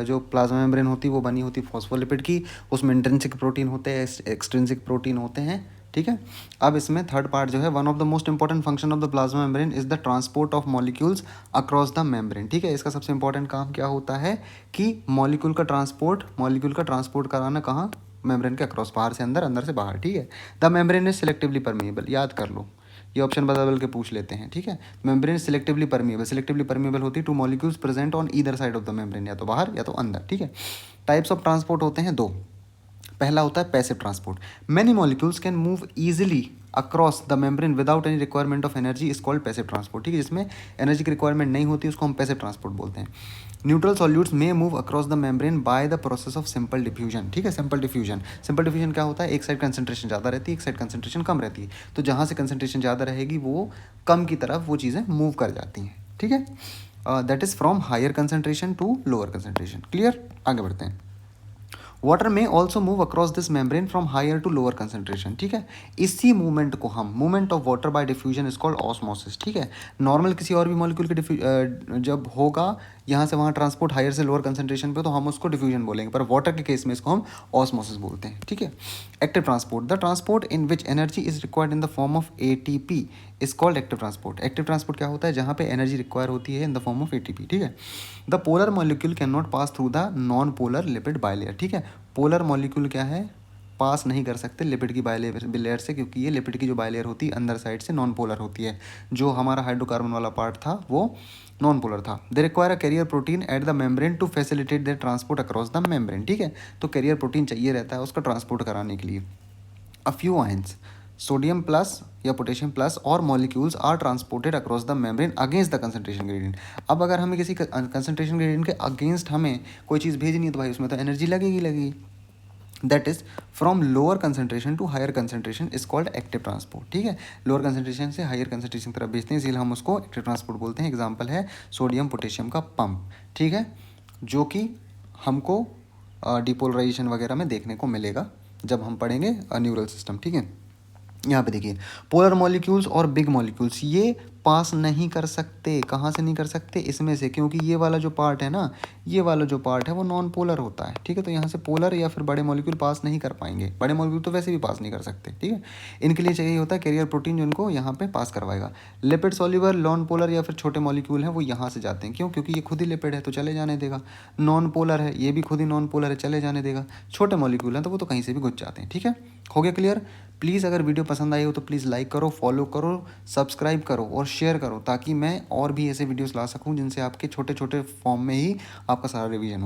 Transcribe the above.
जो plasma membrane होती है वो बनी होती है फॉस्फोलिपिड की, उसमें इंट्रिंसिक प्रोटीन होते हैं, एक्सट्रिंसिक प्रोटीन होते हैं, ठीक है। अब इसमें थर्ड पार्ट जो है, one of the most important function of the plasma membrane is the transport of molecules across the membrane, ठीक है। इसका सबसे इंपॉर्टेंट काम क्या होता है कि मॉलिक्यूल का ट्रांसपोर्ट कराना, कहाँ, मेम्ब्रेन के अक्रॉस, बाहर से अंदर, अंदर से बाहर, ठीक है। The membrane is selectively permeable, याद कर लो, ये ऑप्शन बदल के पूछ लेते हैं, ठीक है। मेम्ब्रेन सिलेक्टिवली परमिएबल होती है two molecules present on either side of the membrane, या तो बाहर या तो अंदर, ठीक है। टाइप्स ऑफ ट्रांसपोर्ट होते हैं दो। पहला होता है passive transport, many molecules can move easily across the membrane without any requirement of energy is called passive transport, ठीक है। जिसमें एनर्जी की रिक्वायरमेंट नहीं होती उसको हम पैसिव ट्रांसपोर्ट बोलते हैं। न्यूट्रल सॉल्यूट्स में move across the membrane by the process of simple diffusion, ठीक है। सिंपल डिफ्यूजन क्या होता है, एक साइड कंसंट्रेशन ज़्यादा रहती है, एक साइड कंसंट्रेशन कम रहती है, तो जहाँ से कंसंट्रेशन ज़्यादा रहेगी वो कम की तरफ वो चीज़ें मूव कर जाती हैं, ठीक है। That is from higher concentration to lower concentration, clear. आगे बढ़ते हैं। वाटर में also move across this membrane from higher to lower concentration, ठीक है। इसी मूवमेंट को हम, movement of water by diffusion is called osmosis, ठीक है। नॉर्मल किसी और भी मॉलिक्यूल के जब होगा यहाँ से वहाँ ट्रांसपोर्ट हायर से लोअर कंसंट्रेशन पे, तो हम उसको डिफ्यूजन बोलेंगे, पर वाटर के केस में इसको हम ऑस्मोसिस बोलते हैं, ठीक है। Active transport, the transport in which energy is required in the form of ATP is called active transport. Active transport क्या होता है, जहाँ पे एनर्जी रिक्वायर होती है in the form of ATP, ठीक है। The polar molecule can not pass through the non polar lipid bilayer, ठीक है। पोलर मॉलिक्यूल क्या है, पास नहीं कर सकते लिपिड की बायलेयर से, क्योंकि ये लिपिड की जो बायलेयर होती है अंदर साइड से नॉन पोलर होती है। जो हमारा हाइड्रोकार्बन वाला पार्ट था वो नॉन पोलर था। They require a carrier protein at the membrane to facilitate their transport across the membrane, ठीक है। तो कैरियर प्रोटीन चाहिए रहता है उसका ट्रांसपोर्ट कराने के लिए। A few ions, sodium plus या पोटेशियम प्लस और molecules are transported across the membrane against the concentration gradient. अब अगर हमें किसी कंसंट्रेशन ग्रेडियंट के अगेंस्ट हमें कोई चीज़ भेजनी है तो भाई उसमें तो एनर्जी लगेगी। That is from lower concentration to higher concentration is called active transport, ठीक है। लोअर कंसंट्रेशन से हायर कंसंट्रेशन की तरफ भेजते हैं, इसलिए हम उसको एक्टिव ट्रांसपोर्ट बोलते हैं। एग्जाम्पल है सोडियम पोटेशियम का पंप, ठीक है, जो कि हमको डिपोलराइजेशन वगैरह में देखने को मिलेगा जब हम पढ़ेंगे न्यूरल सिस्टम, ठीक है। यहाँ पे देखिए, पोलर मॉलिक्यूल्स और बिग मॉलिक्यूल्स ये पास नहीं कर सकते, कहाँ से नहीं कर सकते, इसमें से, क्योंकि ये वाला जो पार्ट है ना, ये वाला जो पार्ट है वो नॉन पोलर होता है, ठीक है। तो यहाँ से पोलर या फिर बड़े मॉलिक्यूल पास नहीं कर पाएंगे, बड़े मॉलिक्यूल तो वैसे भी पास नहीं कर सकते, ठीक है। इनके लिए चाहिए होता है कैरियर प्रोटीन जो इनको यहाँ पे पास करवाएगा। लिपिड सॉल्युबल नॉन पोलर या फिर छोटे मॉलिक्यूल हैं वो यहाँ से जाते हैं, क्यों, क्योंकि ये खुद ही लिपिड है तो चले जाने देगा। नॉन पोलर है, ये भी खुद ही नॉन पोलर है, चले जाने देगा। छोटे मॉलिक्यूल हैं तो वो तो कहीं से भी घुस जाते हैं, ठीक है। हो गया क्लियर। प्लीज़ अगर वीडियो पसंद आई हो तो प्लीज़ लाइक करो, फॉलो करो, सब्सक्राइब करो और शेयर करो, ताकि मैं और भी ऐसे वीडियोस ला सकूं जिनसे आपके छोटे छोटे फॉर्म में ही आपका सारा रिवीजन हो जाए।